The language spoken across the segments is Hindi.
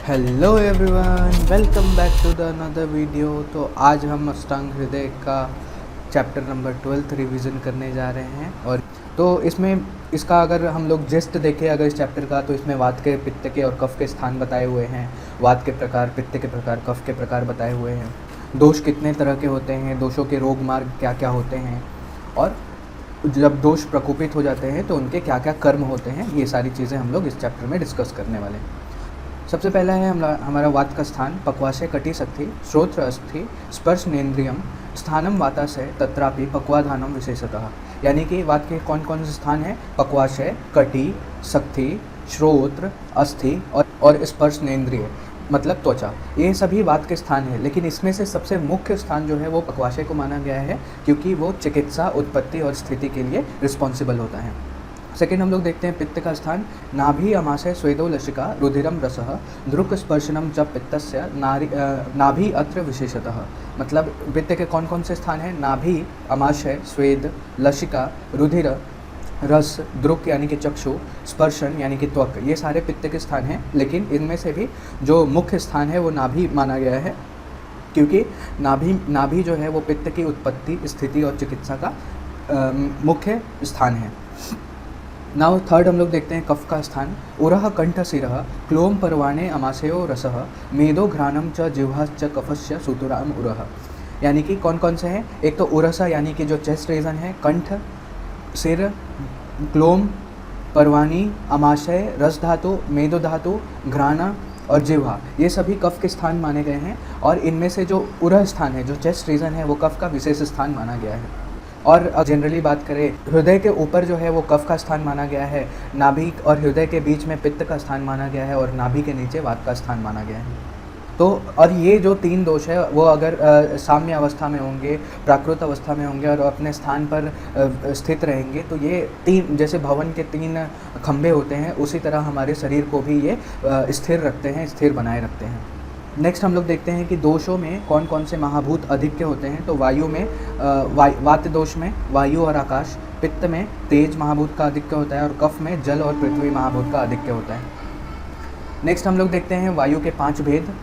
Hello everyone, welcome back to the another video. तो आज हम अष्टांग हृदय का चैप्टर नंबर 12 रिवीजन करने जा रहे हैं। और तो इसमें इसका अगर हम लोग जस्ट देखें अगर इस चैप्टर का, तो इसमें वात के, पित्त के और कफ के स्थान बताए हुए हैं। वात के प्रकार, पित्त के प्रकार, कफ के प्रकार बताए हुए हैं। दोष कितने तरह के होते हैं, दोषों के रोग मार्ग क्या क्या होते हैं, और जब दोष प्रकोपित हो जाते हैं तो उनके क्या क्या कर्म होते हैं, ये सारी चीज़ें हम लोग इस चैप्टर में डिस्कस करने वाले हैं। सबसे पहला है हमारा वात का स्थान। पक्वाशय कटी सख्ति श्रोत्र अस्थि स्पर्श नेन्द्रियम स्थानम वाताशय तत्रापि पक्वाधानम विशेषतः। यानी कि वात के कौन कौन से स्थान हैं? पक्वाशय, कटी, सख्ति, श्रोत्र, अस्थि और स्पर्श नेन्द्रिय मतलब त्वचा। ये सभी वात के स्थान हैं, लेकिन इसमें से सबसे मुख्य स्थान जो है वो पक्वाशय को माना गया है, क्योंकि वो चिकित्सा, उत्पत्ति और स्थिति के लिए रिस्पॉन्सिबल होता है। सेकेंड हम लोग देखते हैं पित्त का स्थान। नाभि अमाशय स्वेदो लसिका रुधिरम रसः दृक् स्पर्शनम च पित्तस्य नाभि अत्र विशेषतः। मतलब पित्त के कौन कौन से स्थान हैं? नाभि, अमाशय, स्वेद, लसिका, रुधिर, रस, दृक् यानी कि चक्षु, स्पर्शन यानी कि त्वक, ये सारे पित्त के स्थान हैं। लेकिन इनमें से भी जो मुख्य स्थान है वो नाभि माना गया है, क्योंकि नाभि जो है वो पित्त की उत्पत्ति, स्थिति और चिकित्सा का मुख्य स्थान है। नाउ थर्ड हम लोग देखते हैं कफ का स्थान। उरह कंठ सिरः क्लोम पर्वाणे अमाशयो रसः मेदो घ्राणम च जिह्वा च कफस्य सुतुराम उरह। यानी कि कौन कौन से हैं? एक तो उरसा यानी कि जो चेस्ट रीजन है, कंठ, सिर, क्लोम, पर्वाणी, अमाशय, रस धातु, मेदो धातु, घ्राणा और जिह्वा, ये सभी कफ के स्थान माने गए हैं। और इनमें से जो उरह स्थान है, जो चेस्ट रीजन है, वो कफ का विशेष स्थान माना गया है। और जनरली बात करें, हृदय के ऊपर जो है वो कफ का स्थान माना गया है, नाभि और हृदय के बीच में पित्त का स्थान माना गया है, और नाभि के नीचे वात का स्थान माना गया है। तो और ये जो तीन दोष है वो अगर साम्य अवस्था में होंगे, प्राकृत अवस्था में होंगे और अपने स्थान पर स्थित रहेंगे, तो ये तीन, जैसे भवन के तीन खंभे होते हैं, उसी तरह हमारे शरीर को भी ये स्थिर रखते हैं, स्थिर बनाए रखते हैं। नेक्स्ट हम लोग देखते हैं कि दोषों में कौन कौन से महाभूत अधिक्य होते हैं। तो वायु में वात दोष में वायु और आकाश, पित्त में तेज महाभूत का अधिक्य होता है, और कफ में जल और पृथ्वी महाभूत का अधिक्य होता है। नेक्स्ट हम लोग देखते हैं वायु के 5 भेद।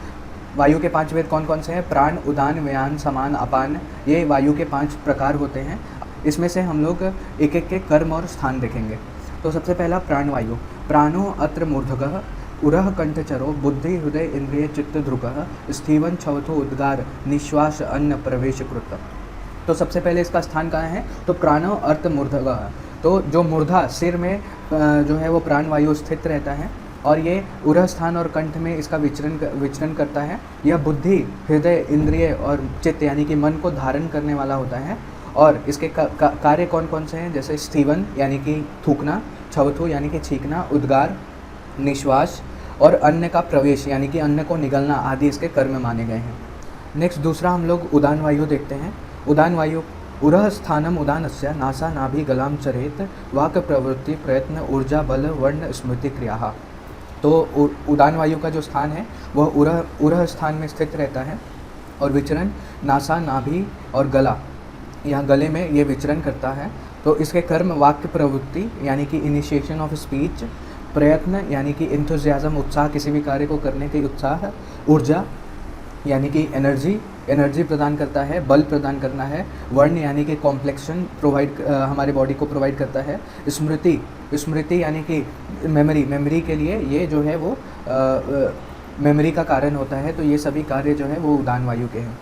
वायु के 5 भेद कौन कौन से हैं? प्राण, उदान, व्यान, समान, अपान, ये वायु के 5 प्रकार होते हैं। इसमें से हम लोग एक एक के कर्म और स्थान देखेंगे। तो सबसे पहला प्राणवायु। प्राणो अत्र मूर्धगः उरह कंठचरो बुद्धि हृदय इंद्रिय चित्त ध्रुकः स्थीवन छवथो उद्गार निश्वास अन्न प्रवेश कृत। तो सबसे पहले इसका स्थान कहाँ है? तो प्राणो अर्थ मूर्धगः। तो जो मूर्धा, सिर में जो है वो प्राणवायु स्थित रहता है, और ये उरह स्थान और कंठ में इसका विचरण करता है। यह बुद्धि, हृदय, इंद्रिय और चित्त यानी कि मन को धारण करने वाला होता है। और इसके कार्य कौन कौन से हैं? जैसे स्थीवन यानी कि थूकना, छवथु यानी कि छींकना, उद्गार, निश्वास और अन्न का प्रवेश यानी कि अन्न को निगलना आदि इसके कर्म माने गए हैं। नेक्स्ट दूसरा हम लोग उदान वायु देखते हैं। उदान वायु। उरह स्थानम उदानस्य नासा नाभि गलाम चरेत वाक प्रवृत्ति प्रयत्न ऊर्जा बल वर्ण स्मृति क्रिया। तो उदान वायु का जो स्थान है वह उरह स्थान में स्थित रहता है, और विचरण नासा, नाभि और गला, यहाँ गले में ये विचरण करता है। तो इसके कर्म वाक्य प्रवृत्ति यानी कि इनिशिएशन ऑफ स्पीच, प्रयत्न यानी कि इंथुजियाज्म, उत्साह, किसी भी कार्य को करने की उत्साह, ऊर्जा यानी कि एनर्जी प्रदान करता है, बल प्रदान करना है, वर्ण यानी कि कॉम्प्लेक्शन हमारे बॉडी को प्रोवाइड करता है, स्मृति यानी कि मेमोरी के लिए ये जो है वो मेमोरी का कारण होता है। तो ये सभी कार्य जो है वो उदान वायु के हैं।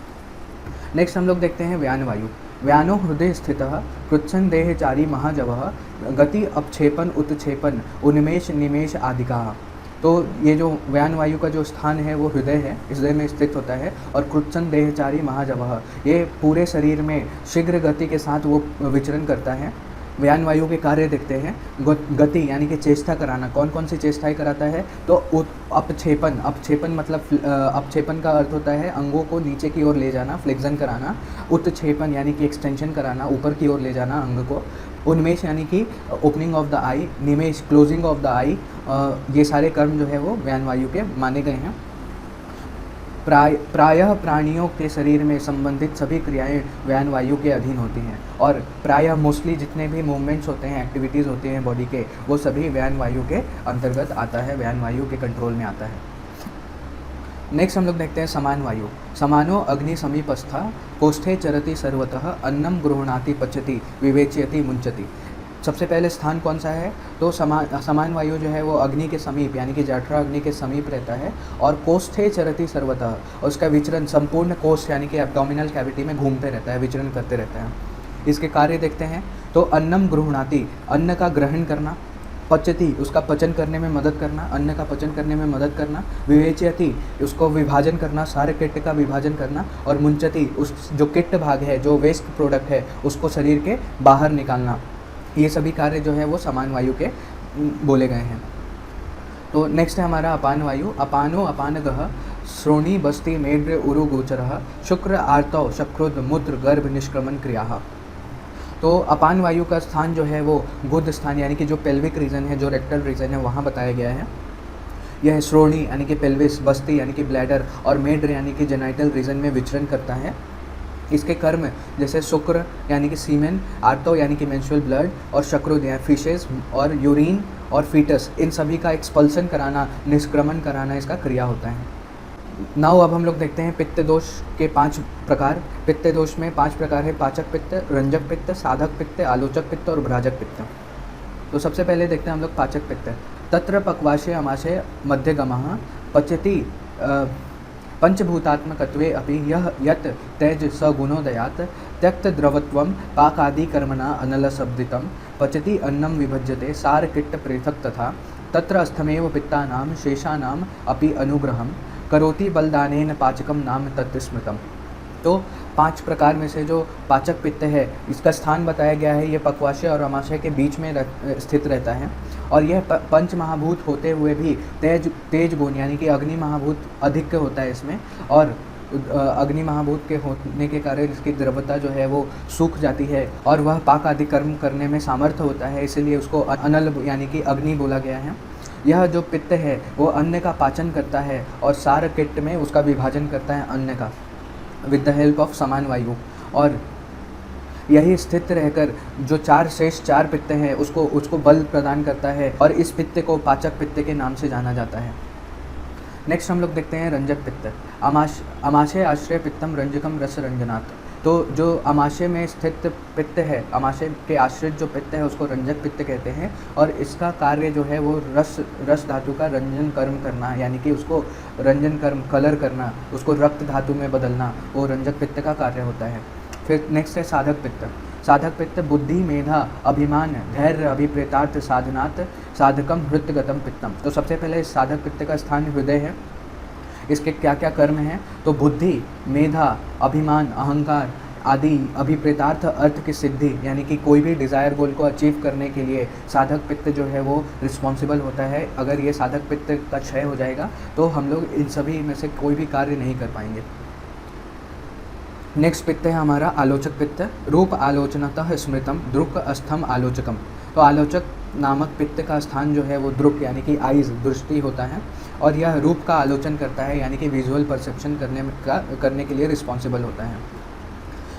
नेक्स्ट हम लोग देखते हैं व्यान वायु। व्यानो हृदय स्थितः कृच्छन देहचारी महाजवः गति अपक्षेपन उत्क्षेपन उन्मेष निमेष आदिकाः। तो ये जो व्यान वायु का जो स्थान है वो हृदय है, हृदय में स्थित होता है। और कृच्छन देहचारी महाजवः, ये पूरे शरीर में शीघ्र गति के साथ वो विचरण करता है। व्यान वायु के कार्य देखते हैं। गति यानी कि चेष्टा कराना, कौन कौन सी चेष्टाएं कराता है? तो अपक्षेपन मतलब अपक्षेपन का अर्थ होता है अंगों को नीचे की ओर ले जाना, फ्लेक्शन कराना। उत्क्षेपन यानी कि एक्सटेंशन कराना, ऊपर की ओर ले जाना अंग को। उन्मेष यानी कि ओपनिंग ऑफ द आई, निमेष क्लोजिंग ऑफ द आई। ये सारे कर्म जो है वो व्यान वायु के माने गए हैं। प्रायः प्राणियों के शरीर में संबंधित सभी क्रियाएं व्यान वायु के अधीन होती हैं, और प्रायः मोस्टली जितने भी मूवमेंट्स होते हैं, एक्टिविटीज़ होती हैं बॉडी के, वो सभी व्यान वायु के अंतर्गत आता है, व्यान वायु के कंट्रोल में आता है। नेक्स्ट हम लोग देखते हैं समान वायु। समानो अग्नि समीपस्थ कोष्ठे चरति सर्वतः अन्नम गृह्णाति पचति विवेचयति मुंचति। सबसे पहले स्थान कौन सा है? तो समान वायु जो है वो अग्नि के समीप यानी कि जठरा अग्नि के समीप रहता है और कोष्ठे चरति सर्वतः, और उसका विचरण संपूर्ण कोष्ठ यानी कि एब्डोमिनल कैविटी में घूमते रहता है, विचरण करते रहता है। इसके कार्य देखते हैं तो अन्नम गृह्णाति, अन्न का ग्रहण करना, पचति, उसका पचन करने में मदद करना, अन्न का पचन करने में मदद करना, विवेचयति, उसको विभाजन करना, सारे किट्ट का विभाजन करना, और मुंचति, उस जो किट्ट भाग है, जो वेस्ट प्रोडक्ट है, उसको शरीर के बाहर निकालना। ये सभी कार्य जो है वो समान वायु के बोले गए हैं। तो नेक्स्ट है हमारा अपान वायु। अपानो अपानगः श्रोणी बस्ति मेढ्र उरु गोचरः शुक्र आर्तौ शक्रुद्ध मूत्र गर्भ निष्क्रमण क्रियाः। तो अपान वायु का स्थान जो है वो गुद स्थान यानी कि जो पेल्विक रीजन है, जो रेक्टल रीजन है, वहाँ बताया गया है। यह श्रोणी यानी कि पेल्विस, बस्ती यानी कि ब्लैडर, और मेढ्र यानी कि जेनाइटल रीजन में विचरण करता है। इसके कर्म जैसे शुक्र यानी कि सीमेन, आर्तो यानी कि मेंस्ट्रुअल ब्लड, और शक्रुद या फिशेस, और यूरिन और फीटस, इन सभी का एक्सपल्सन कराना, निष्क्रमण कराना इसका क्रिया होता है। नाउ अब हम लोग देखते हैं पित्त दोष के 5 प्रकार। पित्त दोष में 5 प्रकार है: पाचक पित्त, रंजक पित्त, साधक पित्त, आलोचक पित्त और भ्राजक पित्त। तो सबसे पहले देखते हैं हम लोग पाचक पित्त। तत्र पक्वाशे अमाशय मध्यगमः पचति पंचभूतात्मकत्वे अपि यह यत् तेज सगुणोदयात् त्यक्त द्रवत्वं पाकादि कर्मणा अनलशब्दितं पचति अन्नं विभज्यते सार किट्ट पृथक् तथा तत्र अस्थमेव पित्तानां शेषानाम् अपि अनुग्रहं करोति बलदानेन पाचकम नाम तत्स्मृतम। तो 5 प्रकार में से जो पाचक पित्त है, इसका स्थान बताया गया है, ये पक्वाशय और अमाशय के बीच में स्थित रहता है, और यह पंच महाभूत होते हुए भी तेज गुण यानी कि अग्नि महाभूत अधिक होता है इसमें, और अग्नि महाभूत के होने के कारण इसकी द्रवता जो है वो सूख जाती है, और वह पाक आदि कर्म करने में सामर्थ्य होता है, इसीलिए उसको अनल यानी कि अग्नि बोला गया है। यह जो पित्त है वो अन्न का पाचन करता है और सार किट्ट में उसका विभाजन करता है अन्न का विद द हेल्प ऑफ समान वायु, और यही स्थित रहकर जो 4 शेष 4 पित्त हैं उसको बल प्रदान करता है, और इस पित्त को पाचक पित्त के नाम से जाना जाता है। नेक्स्ट हम लोग देखते हैं रंजक पित्त। अमाशय आश्रय पित्तम रंजकम रस रंजनात्। तो जो अमाशय में स्थित पित्त है, अमाशय के आश्रित जो पित्त है उसको रंजक पित्त कहते हैं, और इसका कार्य जो है वो रस धातु का रंजन कर्म करना, यानी कि उसको रंजन कर्म कलर करना, उसको रक्त धातु में बदलना, वो रंजक पित्त का कार्य होता है। फिर नेक्स्ट है साधक पित्त। साधक पित्त बुद्धि मेधा अभिमान धैर्य अभिप्रेतार्थ साधनात् साधकम हृतगतम पित्तम। तो सबसे पहले इस साधक पित्त का स्थान हृदय है। इसके क्या क्या कर्म हैं? तो बुद्धि, मेधा, अभिमान, अहंकार आदि अभिप्रेतार्थ अर्थ की सिद्धि, यानी कि कोई भी डिज़ायर गोल को अचीव करने के लिए साधक पित्त जो है वो रिस्पॉन्सिबल होता है। अगर ये साधक पित्त का क्षय हो जाएगा तो हम लोग इन सभी में से कोई भी कार्य नहीं कर पाएंगे। नेक्स्ट पित्त है हमारा आलोचक पित्त। रूप आलोचनतः स्मृतम द्रुक अस्थम आलोचकम। तो आलोचक नामक पित्त का स्थान जो है वो द्रुक यानी कि आइज़, दृष्टि होता है, और यह रूप का आलोचन करता है, यानी कि विजुअल परसेप्शन करने के लिए रिस्पॉन्सिबल होता है।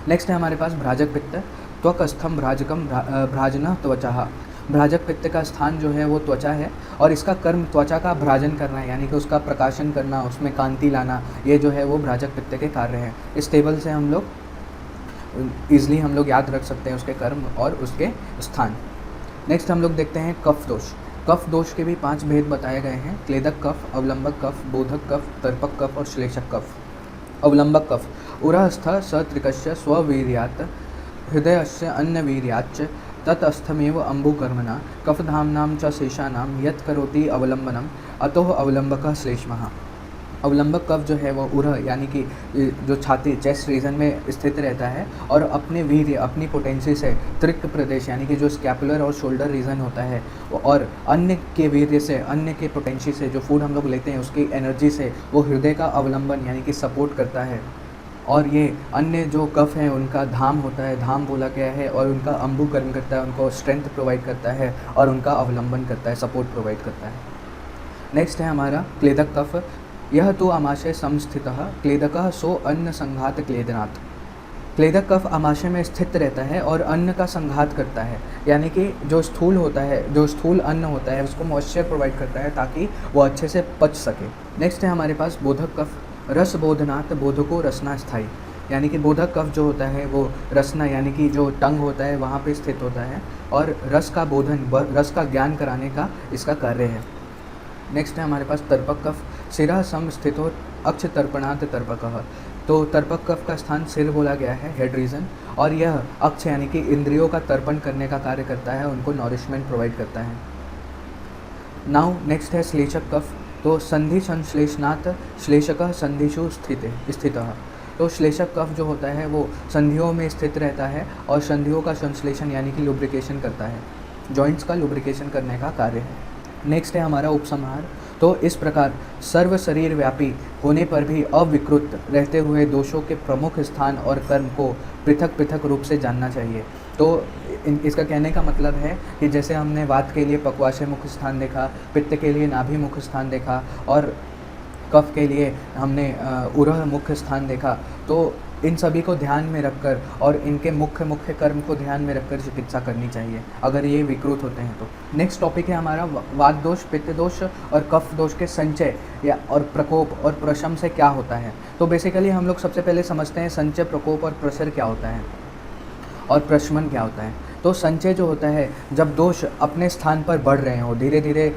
नेक्स्ट है हमारे पास भ्राजक पित्त। त्वक अस्थम भ्राजकम भ्राजना त्वचा। भ्राजक पित्त का स्थान जो है वो त्वचा है, और इसका कर्म त्वचा का भ्राजन करना है, यानी कि उसका प्रकाशन करना, उसमें कांति लाना, ये जो है वो भ्राजक पित्त के कार्य हैं। इस टेबल से हम लोग ईजिली हम लोग याद रख सकते हैं उसके कर्म और उसके स्थान। नेक्स्ट हम लोग देखते हैं कफ दोष। कफ दोष के भी 5 भेद बताए गए हैं: क्लेदक कफ, अवलंबक कफ, बोधक कफ, तर्पक कफ और श्लेषक कफ। अवलंबक कफ उरस्थ सत्रिकस्य स्ववीर्यात् हृदयस्य अन्नवीर्याच्च ततस्थमेव अम्बुकर्मणा कफधाम्नां च शेषानां यत् करोति अवलंबनम अतोह अवलंबकः श्लेष्मः। अवलंबक कफ जो है वो उरह यानी कि जो छाती चेस्ट रीजन में स्थित रहता है, और अपने वीर्य अपनी पोटेंसी से त्रिक प्रदेश यानी कि जो स्कैपुलर और शोल्डर रीजन होता है, और अन्य के वीर्य से, अन्य के पोटेंसी से, जो फूड हम लोग लेते हैं उसकी एनर्जी से वो हृदय का अवलंबन यानी कि सपोर्ट करता है। और ये अन्य जो कफ हैं उनका धाम होता है, धाम बोला गया है, और उनका अम्बु कर्म करता है, उनको स्ट्रेंथ प्रोवाइड करता है और उनका अवलंबन करता है, सपोर्ट प्रोवाइड करता है। नेक्स्ट है हमारा क्लेदक कफ। यह तो आमाशय संस्थितः क्लेदकः सो अन्न संघात क्लेदनात्। क्लेदक कफ आमाशय में स्थित रहता है और अन्न का संघात करता है, यानी कि जो स्थूल होता है, जो स्थूल अन्न होता है उसको मॉइस्चर प्रोवाइड करता है ताकि वो अच्छे से पच सके। नेक्स्ट है हमारे पास बोधक कफ, रस बोधनात् बोधको रसना स्थायी, यानी कि बोधक कफ जो होता है वो रसना यानी कि जो टंग होता है वहाँ पे स्थित होता है और रस का बोधन, रस का ज्ञान कराने का इसका कार्य है। नेक्स्ट है हमारे पास तर्पक कफ, शिरा सम स्थितो अक्ष तर्पणात् तर्पकः, तो तर्पक कफ का स्थान सिर बोला गया है, हेड रीजन, और यह अक्ष यानी कि इंद्रियों का तर्पण करने का कार्य करता है, उनको नॉरिशमेंट प्रोवाइड करता है। नाउ नेक्स्ट है श्लेषक कफ, तो संधि संश्लेषणात् श्लेषकः संधिषु स्थितः, तो श्लेषक कफ जो होता है वो संधियों में स्थित रहता है और संधियों का संश्लेषण यानी कि लुब्रिकेशन करता है, जॉइंट्स का लुब्रिकेशन करने का कार्य है। नेक्स्ट है हमारा उपसंहार, तो इस प्रकार सर्व शरीर व्यापी होने पर भी अविकृत रहते हुए दोषों के प्रमुख स्थान और कर्म को पृथक पृथक रूप से जानना चाहिए। तो इसका कहने का मतलब है कि जैसे हमने वात के लिए पक्वाशय मुख्य स्थान देखा, पित्त के लिए नाभि मुख्य स्थान देखा और कफ के लिए हमने उरह मुख्य स्थान देखा, तो इन सभी को ध्यान में रखकर और इनके मुख्य कर्म को ध्यान में रखकर चिकित्सा करनी चाहिए अगर ये विकृत होते हैं तो। नेक्स्ट टॉपिक है हमारा वात दोष, पित्त दोष और कफ दोष के संचय या और प्रकोप और प्रशम से क्या होता है। तो बेसिकली हम लोग सबसे पहले समझते हैं संचय, प्रकोप और प्रसर क्या होता है और प्रशमन क्या होता है। तो संचय जो होता है जब दोष अपने स्थान पर बढ़ रहे हों, धीरे धीरे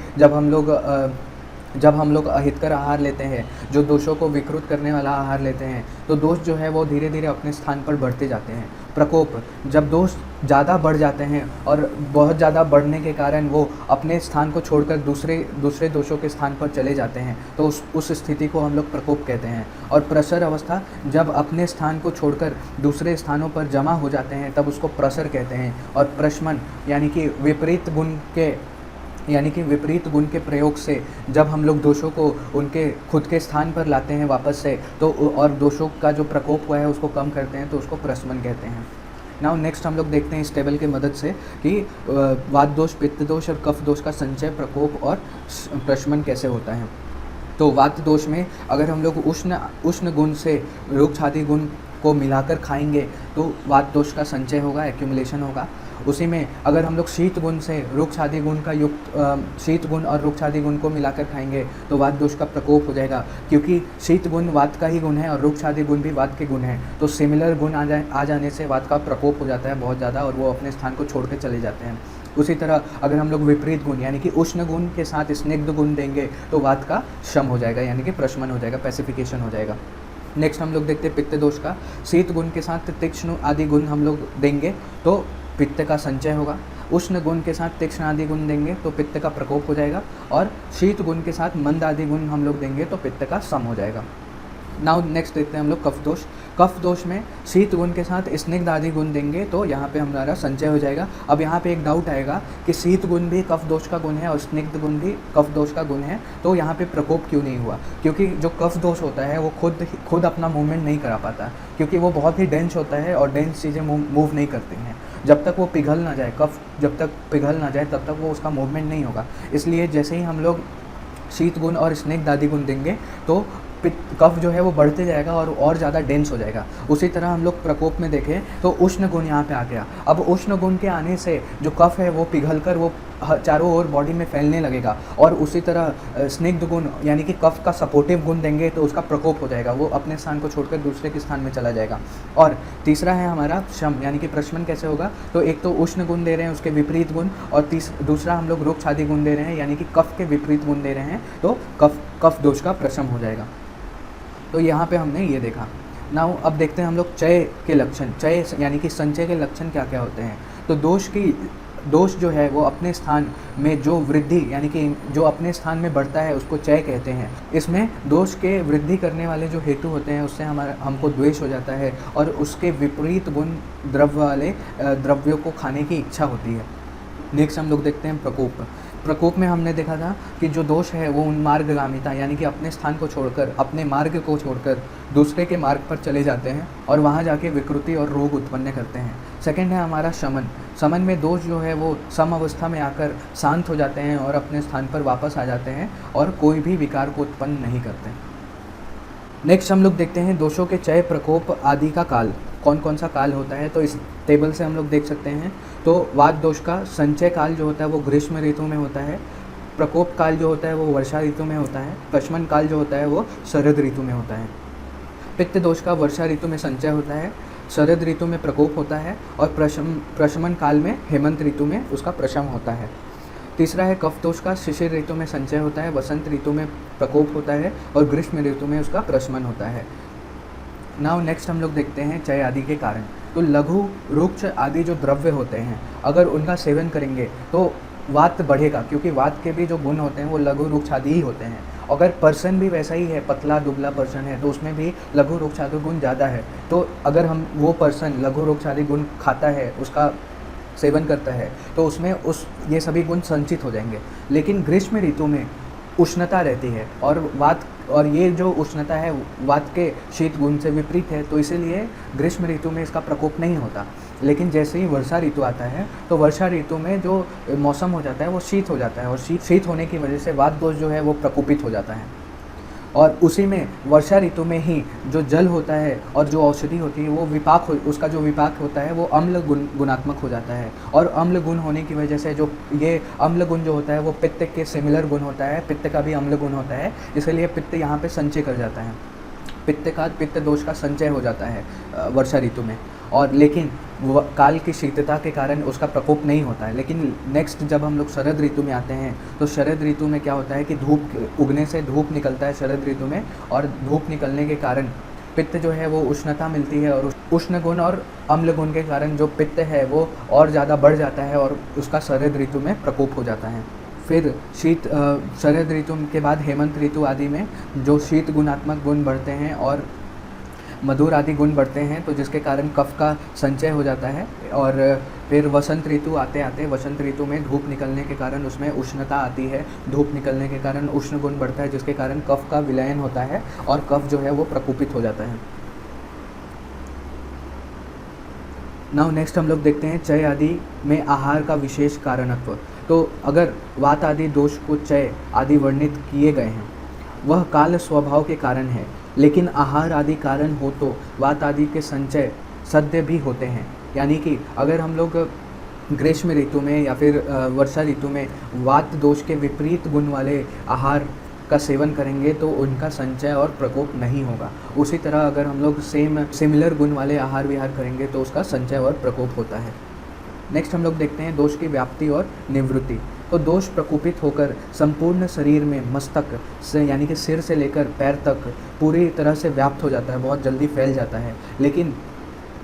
जब हम लोग अहितकर आहार लेते हैं, जो दोषों को विकृत करने वाला आहार लेते हैं, तो दोष जो है वो धीरे धीरे अपने स्थान पर बढ़ते जाते हैं। प्रकोप, जब दोष ज़्यादा बढ़ जाते हैं और बहुत ज़्यादा बढ़ने के कारण वो अपने स्थान को छोड़कर दूसरे दोषों के स्थान पर चले जाते हैं, तो उस स्थिति को हम लोग प्रकोप कहते हैं। और प्रसर अवस्था, जब अपने स्थान को छोड़कर दूसरे स्थानों पर जमा हो जाते हैं तब उसको प्रसर कहते हैं। और प्रशमन यानी कि विपरीत गुण के प्रयोग से जब हम लोग दोषों को उनके खुद के स्थान पर लाते हैं वापस से, तो और दोषों का जो प्रकोप हुआ है उसको कम करते हैं, तो उसको प्रशमन कहते हैं। नाउ नेक्स्ट हम लोग देखते हैं इस टेबल के मदद से कि वात दोष, पित्त दोष और कफ दोष का संचय, प्रकोप और प्रशमन कैसे होता है। तो वात दोष में अगर हम लोग उष्ण गुण से रुक्ष आदि गुण को मिलाकर खाएंगे तो वात दोष का संचय होगा, एक्यूमुलेशन होगा। उसी में अगर हम लोग शीत गुण से रुक्ष आदि गुण का युक्त शीत गुण और रुक्ष आदि गुण को मिलाकर खाएंगे तो वात दोष का प्रकोप हो जाएगा, क्योंकि शीत गुण वात का ही गुण है और रुक्ष आदि गुण भी वात के गुण हैं। तो सिमिलर गुण आ जाने से वात का प्रकोप हो जाता है बहुत ज़्यादा और वो अपने स्थान को छोड़ कर चले जाते हैं। उसी तरह अगर हम लोग विपरीत गुण यानी कि उष्ण गुण के साथ स्निग्ध गुण देंगे तो वात का शम हो जाएगा, यानी कि प्रशमन हो जाएगा, पैसिफिकेशन हो जाएगा। नेक्स्ट हम लोग देखते हैं पित्त दोष का। शीत गुण के साथ तीक्ष्ण आदि गुण हम लोग देंगे तो पित्त का संचय होगा। उष्ण गुण के साथ तीक्ष्ण आदि गुण देंगे तो पित्त का प्रकोप हो जाएगा। और शीत गुण के साथ मंद आदि गुण हम लोग देंगे तो पित्त का सम हो जाएगा। नाउ नेक्स्ट देखते हैं हम लोग कफ दोष। कफ दोष में शीत गुण के साथ स्निग्ध आदि गुण देंगे तो यहाँ पे हमारा संचय हो जाएगा। अब यहाँ पे एक डाउट आएगा कि शीत गुण भी कफ दोष का गुण है और स्निग्ध गुण भी कफ दोष का गुण है, तो यहाँ पे प्रकोप क्यों नहीं हुआ? क्योंकि जो कफ दोष होता है वो खुद अपना मूवमेंट नहीं करा पाता, क्योंकि वो बहुत ही डेंस होता है और डेंस चीज़ें मूव नहीं करती हैं। जब तक वो पिघल ना जाए, कफ जब तक पिघल ना जाए तब तक वो उसका मूवमेंट नहीं होगा। इसलिए जैसे ही हम लोग शीत गुण और स्निग्ध आदि गुण देंगे तो कफ जो है वो बढ़ते जाएगा और ज़्यादा डेंस हो जाएगा। उसी तरह हम लोग प्रकोप में देखें तो उष्ण गुण यहाँ पे आ गया। अब उष्ण गुण के आने से जो कफ है वो पिघलकर वो चारों ओर बॉडी में फैलने लगेगा। और उसी तरह स्निग्ध गुण यानी कि कफ का सपोर्टिव गुण देंगे तो उसका प्रकोप हो जाएगा, वो अपने स्थान को छोड़कर दूसरे के स्थान में चला जाएगा। और तीसरा है हमारा शम यानी कि प्रशमन कैसे होगा? तो एक तो उष्ण गुण दे रहे हैं उसके विपरीत गुण, और दूसरा हम लोग रुक्ष आदि गुण दे रहे हैं यानी कि कफ के विपरीत गुण दे रहे हैं, तो कफ दोष का प्रशम हो जाएगा। तो यहाँ पे हमने ये देखा। नाउ अब देखते हैं हम लोग चय के लक्षण। चय यानी कि संचय के लक्षण क्या क्या होते हैं? तो दोष जो है वो अपने स्थान में जो वृद्धि यानी कि जो अपने स्थान में बढ़ता है उसको चय कहते हैं। इसमें दोष के वृद्धि करने वाले जो हेतु होते हैं उससे हमको द्वेष हो जाता है और उसके विपरीत गुण द्रव्य वाले द्रव्यों को खाने की इच्छा होती है। नेक्स्ट हम लोग देखते हैं प्रकोप। प्रकोप में हमने देखा था कि जो दोष है वो उन्मार्गगामिता यानी कि अपने स्थान को छोड़कर, अपने मार्ग को छोड़कर दूसरे के मार्ग पर चले जाते हैं और वहाँ जाके विकृति और रोग उत्पन्न करते हैं। सेकंड है हमारा शमन। शमन में दोष जो है वो सम अवस्था में आकर शांत हो जाते हैं और अपने स्थान पर वापस आ जाते हैं और कोई भी विकार को उत्पन्न नहीं करते। नेक्स्ट हम लोग देखते हैं दोषों के चय, प्रकोप आदि का काल। कौन कौन सा काल होता है, तो इस टेबल से हम लोग देख सकते हैं। तो वात दोष का संचय काल जो होता है वो ग्रीष्म ऋतु में होता है, प्रकोप काल जो होता है वो वर्षा ऋतु में होता है, प्रशमन काल जो होता है वो शरद ऋतु में होता है। पित्त दोष का वर्षा ऋतु में संचय होता है, शरद ऋतु में प्रकोप होता है, और प्रशमन काल में हेमंत ऋतु में उसका प्रशम होता है। तीसरा है कफ दोष का शिशिर ऋतु में संचय होता है, वसंत ऋतु में प्रकोप होता है, और ग्रीष्म ऋतु में उसका प्रशमन होता है। नाउ नेक्स्ट हम लोग देखते हैं क्षय आदि के कारण। तो लघु रुक्ष आदि जो द्रव्य होते हैं, अगर उनका सेवन करेंगे तो वात बढ़ेगा, क्योंकि वात के भी जो गुण होते हैं वो लघु रुक्ष आदि ही होते हैं। अगर पर्सन भी वैसा ही है, पतला दुबला पर्सन है, तो उसमें भी लघु रुक्ष आदि गुण ज़्यादा है। तो अगर हम वो पर्सन लघु रुक्ष आदि गुण खाता है, उसका सेवन करता है, तो उसमें ये सभी गुण संचित हो जाएंगे। लेकिन ग्रीष्म ऋतु में उष्णता रहती है, और ये जो उष्णता है वात के शीत गुण से विपरीत है, तो इसीलिए ग्रीष्म ऋतु में इसका प्रकोप नहीं होता। लेकिन जैसे ही वर्षा ऋतु आता है, तो वर्षा ऋतु में जो मौसम हो जाता है वो शीत हो जाता है, और शीत होने की वजह से वात दोष जो है वो प्रकोपित हो जाता है। और उसी में वर्षा ऋतु में ही जो जल होता है और जो औषधि होती है वो उसका जो विपाक होता है वो अम्ल गुणात्मक हो जाता है। और अम्ल गुण होने की वजह से जो ये अम्ल गुण जो होता है वो पित्त के सिमिलर गुण होता है, पित्त का भी अम्ल गुण होता है, इसलिए पित्त यहाँ पे संचय कर जाता है। पित्त दोष का संचय हो जाता है वर्षा ऋतु में, और लेकिन काल की शीतता के कारण उसका प्रकोप नहीं होता है। लेकिन नेक्स्ट जब हम लोग शरद ऋतु में आते हैं, तो शरद ऋतु में क्या होता है कि धूप उगने से धूप निकलता है शरद ऋतु में, और धूप निकलने के कारण पित्त जो है वो उष्णता मिलती है, और उष्ण गुण और अम्ल गुण के कारण जो पित्त है वो और ज़्यादा बढ़ जाता है, और उसका शरद ऋतु में प्रकोप हो जाता है। फिर शरद ऋतु के बाद हेमंत ऋतु आदि में जो शीत गुणात्मक गुण बढ़ते हैं और मधुर आदि गुण बढ़ते हैं, तो जिसके कारण कफ का संचय हो जाता है। और फिर वसंत ऋतु आते वसंत ऋतु में धूप निकलने के कारण उसमें उष्णता आती है, धूप निकलने के कारण उष्ण गुण बढ़ता है, जिसके कारण कफ का विलयन होता है और कफ जो है वो प्रकोपित हो जाता है। नाउ नेक्स्ट हम लोग देखते हैं क्षय आदि में आहार का विशेष कारणत्व। तो अगर वात आदि दोष को क्षय आदि वर्णित किए गए हैं, वह काल स्वभाव के कारण है, लेकिन आहार आदि कारण हो तो वात आदि के संचय सद्य भी होते हैं। यानी कि अगर हम लोग ग्रीष्म ऋतु में या फिर वर्षा ऋतु में वात दोष के विपरीत गुण वाले आहार का सेवन करेंगे तो उनका संचय और प्रकोप नहीं होगा। उसी तरह अगर हम लोग सिमिलर गुण वाले आहार विहार करेंगे तो उसका संचय और प्रकोप होता है। नेक्स्ट हम लोग देखते हैं दोष की व्याप्ति और निवृत्ति। तो दोष प्रकोपित होकर संपूर्ण शरीर में मस्तक से यानी कि सिर से लेकर पैर तक पूरी तरह से व्याप्त हो जाता है, बहुत जल्दी फैल जाता है। लेकिन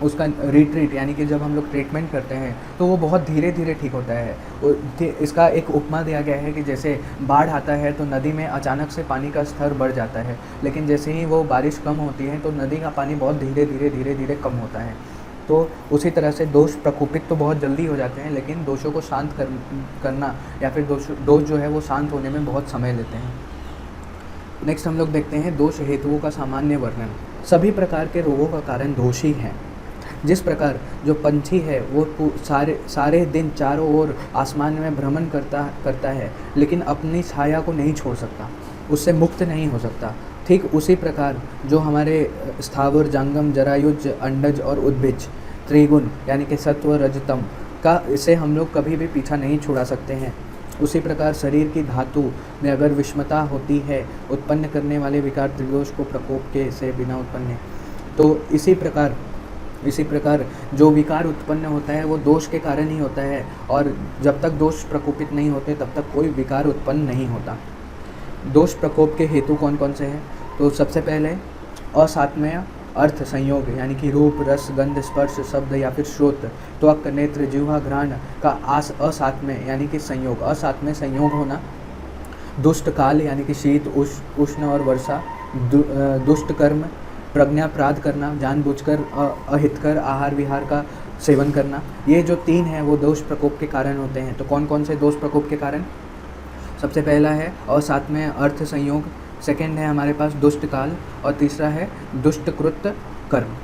उसका रिट्रीट यानी कि जब हम लोग ट्रीटमेंट करते हैं तो वो बहुत धीरे धीरे ठीक होता है। इसका एक उपमा दिया गया है कि जैसे बाढ़ आता है तो नदी में अचानक से पानी का स्तर बढ़ जाता है, लेकिन जैसे ही वो बारिश कम होती है तो नदी का पानी बहुत धीरे धीरे कम होता है। तो उसी तरह से दोष प्रकोपित तो बहुत जल्दी हो जाते हैं, लेकिन दोषों को शांत करना या फिर दोष जो है वो शांत होने में बहुत समय लेते हैं। नेक्स्ट हम लोग देखते हैं दोष हेतुओं का सामान्य वर्णन। सभी प्रकार के रोगों का कारण दोष ही है। जिस प्रकार जो पंछी है वो सारे दिन चारों ओर आसमान में भ्रमण करता है, लेकिन अपनी छाया को नहीं छोड़ सकता, उससे मुक्त नहीं हो सकता, ठीक उसी प्रकार जो हमारे स्थावर जांगम जरायुज अंडज और उद्भिज त्रिगुण यानी कि सत्व रजतम का इसे हम लोग कभी भी पीछा नहीं छुड़ा सकते हैं। उसी प्रकार शरीर की धातु में अगर विषमता होती है, उत्पन्न करने वाले विकार त्रिदोष को प्रकोप के से बिना उत्पन्न, तो इसी प्रकार जो विकार उत्पन्न होता है वो दोष के कारण ही होता है, और जब तक दोष प्रकोपित नहीं होते तब तक कोई विकार उत्पन्न नहीं होता। दोष प्रकोप के हेतु कौन कौन से हैं? तो सबसे पहले असात्मय अर्थ संयोग यानी कि रूप रस गंध स्पर्श शब्द या फिर श्रोत त्वक नेत्र जिह्वा घ्राण का असात्मय यानी कि संयोग, असात्मय संयोग होना। दुष्ट काल यानी कि शीत उष्ण और वर्षा। दुष्ट कर्म प्रज्ञापराध करना, जानबूझकर अहितकर आहार विहार का सेवन करना। ये जो तीन हैं वो दोष प्रकोप के कारण होते हैं। तो कौन कौन से दोष प्रकोप के कारण? सबसे पहला है असात्मय अर्थ संयोग, सेकंड है हमारे पास दुष्ट काल, और तीसरा है दुष्टकृत कर्म।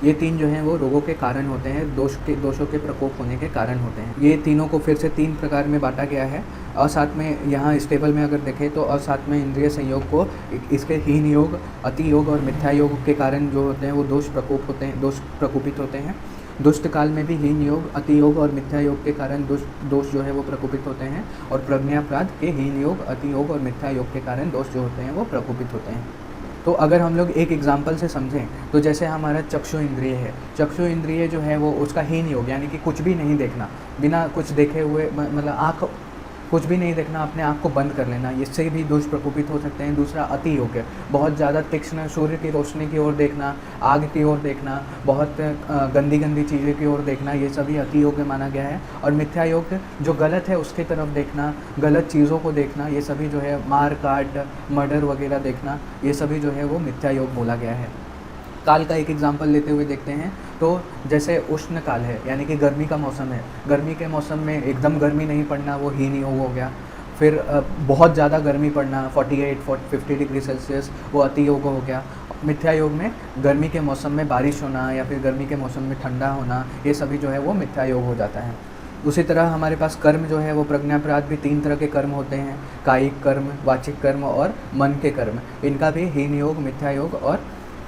ये तीन जो हैं वो रोगों के कारण होते हैं, दोषों के प्रकोप होने के कारण होते हैं। ये तीनों को फिर से तीन प्रकार में बांटा गया है। असाथ में यहाँ इस टेबल में अगर देखें तो असाथ में इंद्रिय संयोग को इसके हीन योग, अति योग और मिथ्या योग के कारण जो होते हैं वो दोष प्रकोपित होते हैं। दुष्ट काल में भी हीन योग, अति योग और मिथ्या योग के कारण दोष जो है वो प्रकोपित होते हैं, और प्रज्ञापराध के हीन योग, अति योग और मिथ्या योग के कारण दोष जो होते हैं वो प्रकोपित होते हैं। तो अगर हम लोग एक एग्जाम्पल से समझें तो जैसे हमारा चक्षु इंद्रिय है, चक्षु इंद्रिय जो है वो उसका हीन योग यानी कि कुछ भी नहीं देखना, बिना कुछ देखे हुए मतलब आँख कुछ भी नहीं देखना, अपने आँख को बंद कर लेना, इससे भी दोष प्रकोपित हो सकते हैं। दूसरा अति योग है, बहुत ज़्यादा तीक्ष्ण सूर्य की रोशनी की ओर देखना, आग की ओर देखना, बहुत गंदी गंदी चीज़ें की ओर देखना, ये सभी अति योग माना गया है। और मिथ्या योग जो गलत है उसकी तरफ देखना, गलत चीज़ों को देखना, ये सभी जो है मार काट मर्डर वगैरह देखना, ये सभी जो है वो मिथ्या योग बोला गया है। काल का एक एग्जांपल लेते हुए देखते हैं तो जैसे उष्ण काल है यानी कि गर्मी का मौसम है, गर्मी के मौसम में एकदम गर्मी नहीं पड़ना वो हीन योग हो गया। फिर बहुत ज़्यादा गर्मी पड़ना 48-50 डिग्री सेल्सियस वो अति योग हो गया। मिथ्या योग में गर्मी के मौसम में बारिश होना या फिर गर्मी के मौसम में ठंडा होना, ये सभी जो है वो मिथ्या योग हो जाता है। उसी तरह हमारे पास कर्म जो है वो प्रज्ञापराध भी 3 तरह के कर्म होते हैं, कायिक कर्म, वाचिक कर्म और मन के कर्म। इनका भी हीन योग, मिथ्या योग और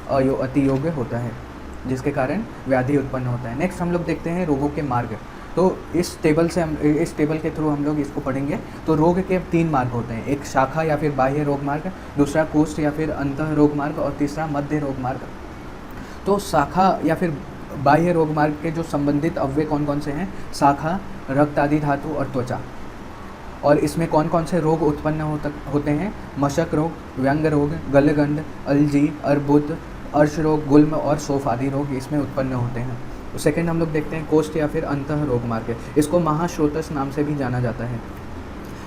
अति योग होता है, जिसके कारण व्याधि उत्पन्न होता है। नेक्स्ट हम लोग देखते हैं रोगों के मार्ग। तो इस टेबल के थ्रू हम लोग इसको पढ़ेंगे। तो रोग के 3 मार्ग होते हैं, एक शाखा या फिर बाह्य रोग मार्ग, दूसरा कोष्ठ या फिर अंतः रोग मार्ग और तीसरा मध्य रोग मार्ग। तो शाखा या फिर बाह्य रोग मार्ग के जो संबंधित अव्यय कौन कौन से हैं? शाखा, रक्त आदि धातु और त्वचा। और इसमें कौन कौन से रोग उत्पन्न होते हैं? मशक रोग, व्यंग रोग, गलगंड, अलजी, अर्बुद, अर्श रोग, गुल्म और सोफ आदि रोग इसमें उत्पन्न होते हैं। तो सेकंड हम लोग देखते हैं कोष्ठ या फिर अंतः रोग मार्ग। इसको महाश्रोतस नाम से भी जाना जाता है।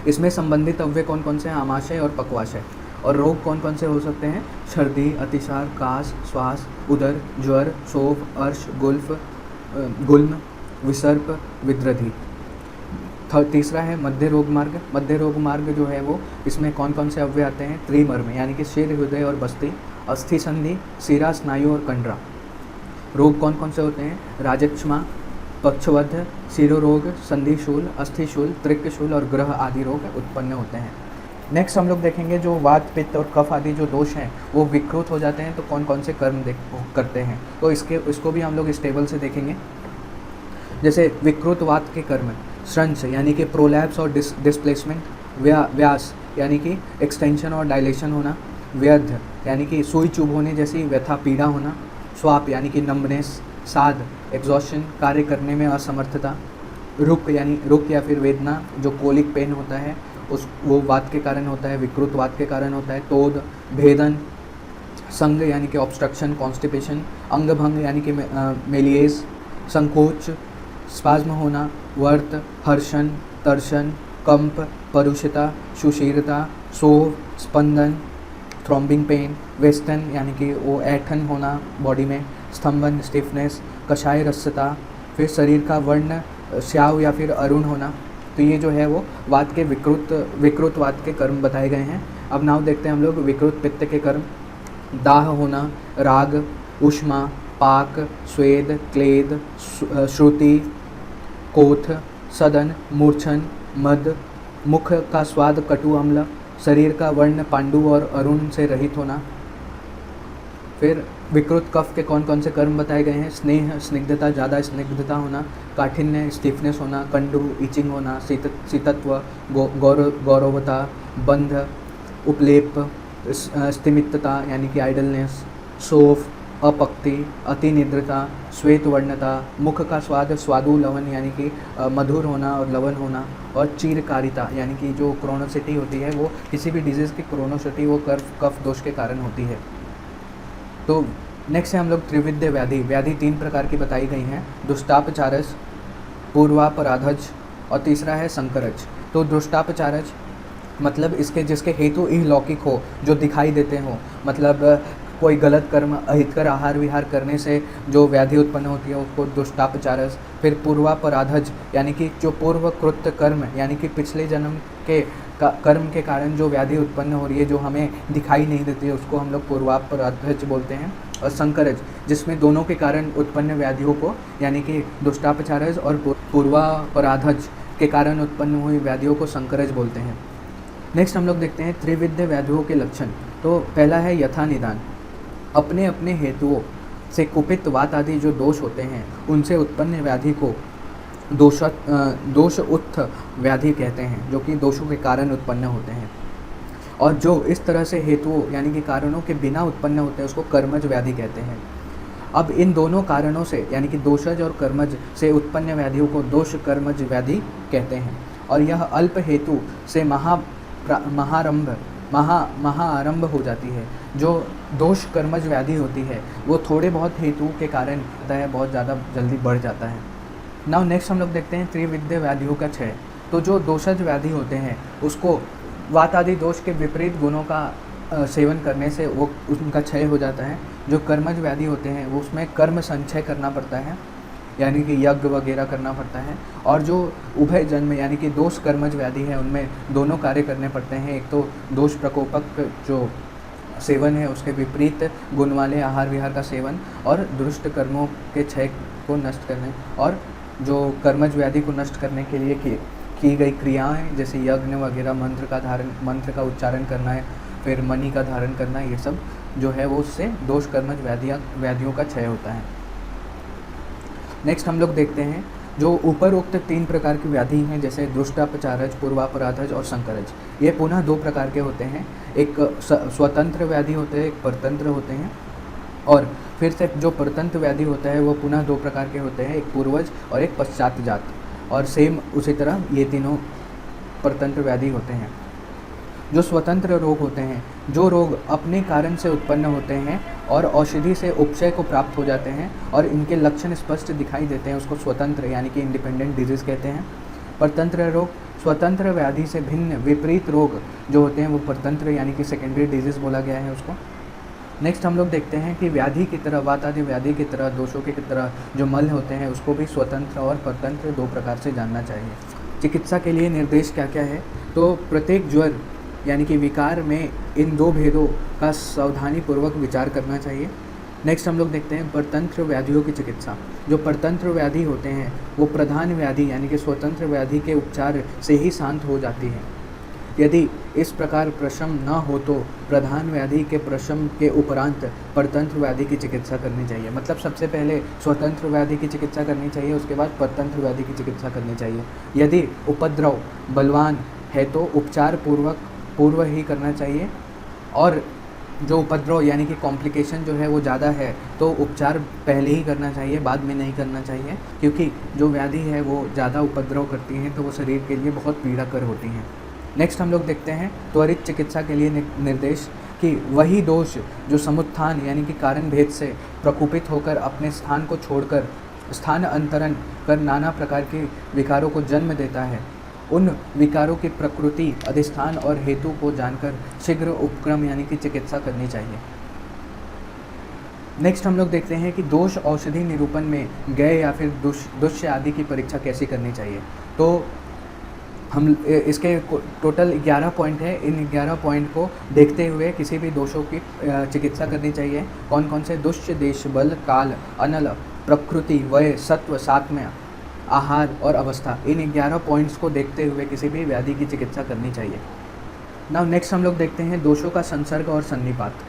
इसमें संबंधित अव्यय कौन कौन से हैं? आमाशय और पक्वाशय। और रोग कौन कौन से हो सकते हैं? सर्दी, अतिसार, कास, श्वास, उदर, ज्वर, सोफ, अर्श, गुल्म, विसर्प, विद्रधि। तीसरा है मध्य रोग मार्ग। मध्य रोग मार्ग जो है वो इसमें कौन कौन से अव्यय आते हैं? त्रिमर्म यानी कि सिर, हृदय और बस्ती, अस्थि संधि, सिरा, स्नायु और कंडरा। रोग कौन कौन से होते हैं? राजक्षमा, पक्षवध, शिरोरोग, संधिशूल, अस्थिशूल, त्रिकशूल और ग्रह आदि रोग उत्पन्न होते हैं। नेक्स्ट हम लोग देखेंगे जो वात, पित्त और कफ आदि जो दोष हैं वो विकृत हो जाते हैं तो कौन कौन से कर्म करते हैं। तो इसको भी हम लोग इस टेबल से देखेंगे। जैसे विकृत वात के कर्म, श्रंस यानी कि प्रोलैप्स और डिस्प्लेसमेंट, व्यास यानी कि एक्सटेंशन और डायलेशन होना, व्यध यानी कि सुई चुभ होने जैसी व्यथा पीड़ा होना, स्वाप यानी कि नम्बनेस, साध एग्जॉशन कार्य करने में असमर्थता, रुक यानी रुक या फिर वेदना जो कोलिक पेन होता है वो वात के कारण होता है, विकृत वात के कारण होता है, तोद, भेदन, संग यानी कि ऑब्स्ट्रक्शन, कॉन्स्टिपेशन, अंग भंग यानी कि मेलिएज, संकोच, स्पाज्म होना, वर्त, हर्षण, तर्षण, कंप, परुषता, सुशीरता, सोव, स्पंदन, थ्रोम्बिंग पेन, वेस्टन यानी कि वो ऐठन होना बॉडी में, स्तंभन, स्टिफनेस, कषाय रसता, फिर शरीर का वर्ण श्याव या फिर अरुण होना। तो ये जो है वो वात के विकृत वात के कर्म बताए गए हैं। अब नाउ देखते हैं हम लोग विकृत पित्त के कर्म। दाह होना, राग, उष्मा, पाक, स्वेद, क्लेद, श्रुति, कोथ, सदन, मूर्छन, मद, मुख का स्वाद कटु अम्ल, शरीर का वर्ण पांडु और अरुण से रहित होना। फिर विकृत कफ के कौन कौन से कर्म बताए गए हैं? स्नेह, स्निग्धता, ज़्यादा स्निग्धता होना, काठिन्य, स्टिफनेस होना, कंडु, इचिंग होना, शीतत्व, गौरवता, बंध, उपलेप, स्तिमितता यानी कि आइडलनेस, सोफ, अपक्ति, अति निद्रता, श्वेत वर्णता, मुख का स्वाद स्वादु लवन यानी कि मधुर होना और लवन होना, और चीरकारिता यानी कि जो क्रोनोसिटी होती है वो किसी भी डिजीज़ की क्रोनोसिटी वो कफ दोष के कारण होती है। तो नेक्स्ट है हम लोग त्रिविध्य व्याधि। व्याधि 3 प्रकार की बताई गई हैं, दुष्टापचारज, पूर्वापराधज और तीसरा है संकरज। तो दुष्टापचारज मतलब जिसके हेतु इहलौकिक हो, जो दिखाई देते हो, मतलब कोई गलत कर्म, अहितकर आहार विहार करने से जो व्याधि उत्पन्न होती है उसको दुष्टापचारज। फिर पूर्वापराधज यानी कि जो पूर्वकृत कर्म यानी कि पिछले जन्म के कर्म के कारण जो व्याधि उत्पन्न हो रही है जो हमें दिखाई नहीं देती है उसको हम लोग पूर्वापराधज बोलते हैं। और संकरज जिसमें दोनों के कारण उत्पन्न व्याधियों को यानी कि दुष्टापचारज और पूर्वापराधज के कारण उत्पन्न हुई व्याधियों को संकरज बोलते हैं। नेक्स्ट हम लोग देखते हैं त्रिविध व्याधियों के लक्षण। तो पहला है यथा निदान। अपने अपने हेतुओं से कुपित वात आदि जो दोष होते हैं उनसे उत्पन्न व्याधि को दोष उत्थ व्याधि कहते हैं, जो कि दोषों के कारण उत्पन्न होते हैं। और जो इस तरह से हेतुओं यानी कि कारणों के बिना उत्पन्न होते हैं उसको कर्मज व्याधि कहते हैं। अब इन दोनों कारणों से यानी कि दोषज और कर्मज से उत्पन्न व्याधियों को दोष कर्मज व्याधि कहते हैं। और यह अल्प हेतु से महाआरंभ हो जाती है। जो दोष कर्मज व्याधि होती है वो थोड़े बहुत हेतु के कारण बहुत ज़्यादा जल्दी बढ़ जाता है। नाउ नेक्स्ट हम लोग देखते हैं त्रिविध व्याधियों का क्षय। तो जो दोषज व्याधि होते हैं उसको वात आदि दोष के विपरीत गुणों का सेवन करने से वो उनका क्षय हो जाता है। जो कर्मज व्याधि होते हैं वो उसमें कर्म संचय करना पड़ता है, यानी कि यज्ञ वगैरह करना पड़ता है। और जो उभय जन्म यानी कि दोष कर्मज व्याधि है उनमें दोनों कार्य करने पड़ते हैं। एक तो दोष प्रकोपक जो सेवन है उसके विपरीत गुण वाले आहार विहार का सेवन, और दुष्ट कर्मों के क्षय को नष्ट करने, और जो कर्मज व्याधि को नष्ट करने के लिए की गई क्रियाएं जैसे यज्ञ वगैरह, मंत्र का उच्चारण करना है, फिर मणि का धारण करना, ये सब जो है वो उससे दोष कर्मज व्याधियों का क्षय होता है। नेक्स्ट हम लोग देखते हैं जो उपरोक्त 3 प्रकार की व्याधि हैं जैसे दुष्टापचारज, पूर्वापराधज और संकरज। ये पुनः 2 प्रकार के होते हैं। एक स्वतंत्र व्याधि होते हैं, एक परतंत्र होते हैं। और फिर से जो परतंत्र व्याधि होता है वो पुनः 2 प्रकार के होते हैं, एक पूर्वज और एक पश्चातजात। और सेम उसी तरह ये तीनों परतंत्र व्याधि होते हैं। जो स्वतंत्र रोग होते हैं, जो रोग अपने कारण से उत्पन्न होते हैं और औषधि से उपचय को प्राप्त हो जाते हैं और इनके लक्षण स्पष्ट दिखाई देते हैं, उसको स्वतंत्र यानी कि इंडिपेंडेंट डिजीज़ कहते हैं। परतंत्र रोग स्वतंत्र व्याधि से भिन्न विपरीत रोग जो होते हैं वो परतंत्र यानी कि सेकेंडरी डिजीज़ बोला गया है उसको। नेक्स्ट हम लोग देखते हैं कि व्याधि की तरह, वात आदि व्याधि की तरह, दोषों की तरह जो मल होते हैं उसको भी स्वतंत्र और परतंत्र 2 प्रकार से जानना चाहिए। चिकित्सा के लिए निर्देश क्या क्या है? तो प्रत्येक ज्वर यानी कि विकार में इन 2 भेदों का सावधानीपूर्वक विचार करना चाहिए। नेक्स्ट हम लोग देखते हैं परतंत्र व्याधियों की चिकित्सा। जो परतंत्र व्याधि होते हैं वो प्रधान व्याधि यानी कि स्वतंत्र व्याधि के उपचार से ही शांत हो जाती है। यदि इस प्रकार प्रशम न हो तो प्रधान व्याधि के प्रशम के उपरांत परतंत्र व्याधि की चिकित्सा करनी चाहिए। मतलब सबसे पहले स्वतंत्र व्याधि की चिकित्सा करनी चाहिए, उसके बाद परतंत्र व्याधि की चिकित्सा करनी चाहिए। यदि उपद्रव बलवान है तो उपचार पूर्व ही करना चाहिए, और जो उपद्रव यानी कि कॉम्प्लिकेशन जो है वो ज़्यादा है तो उपचार पहले ही करना चाहिए, बाद में नहीं करना चाहिए, क्योंकि जो व्याधि है वो ज़्यादा उपद्रव करती हैं तो वो शरीर के लिए बहुत पीड़ाकर होती हैं। नेक्स्ट हम लोग देखते हैं त्वरित चिकित्सा के लिए निर्देश कि वही दोष जो समुत्थान यानी कि कारण भेद से प्रकोपित होकर अपने स्थान को छोड़कर स्थान अंतरण कर नाना प्रकार के विकारों को जन्म देता है, उन विकारों की प्रकृति, अधिष्ठान और हेतु को जानकर शीघ्र उपक्रम यानी कि चिकित्सा करनी चाहिए। नेक्स्ट हम लोग देखते हैं कि दोष औषधि निरूपण में गए या फिर दुष्य आदि की परीक्षा कैसे करनी चाहिए। तो हम इसके टोटल 11 पॉइंट है। इन 11 पॉइंट को देखते हुए किसी भी दोषों की चिकित्सा करनी चाहिए। कौन कौन से? दुष्य, देश, बल, काल, अनल, प्रकृति, वय, सत्व, सात्म्य, आहार और अवस्था। इन 11 पॉइंट्स को देखते हुए किसी भी व्याधि की चिकित्सा करनी चाहिए। नाउ नेक्स्ट हम लोग देखते हैं दोषों का संसर्ग और सन्निपात।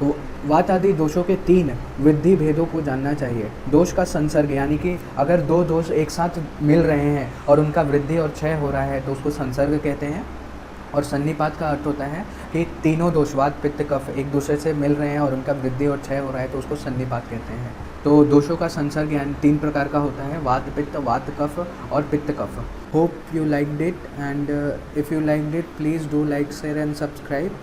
तो वात आदि दोषों के 3 वृद्धि भेदों को जानना चाहिए। दोष का संसर्ग यानी कि अगर 2 दोष एक साथ मिल रहे हैं और उनका वृद्धि और क्षय हो रहा है तो उसको संसर्ग कहते हैं। और सन्निपात का अर्थ होता है कि तीनों दोष वात, पित्त, कफ एक दूसरे से मिल रहे हैं और उनका वृद्धि और क्षय हो रहा है तो उसको सन्निपात कहते हैं। तो दोषों का संसर्ग यानी 3 प्रकार का होता है, वात पित्त, वात कफ और पित्त कफ। Hope you liked it, and if you liked it please do like, share and subscribe.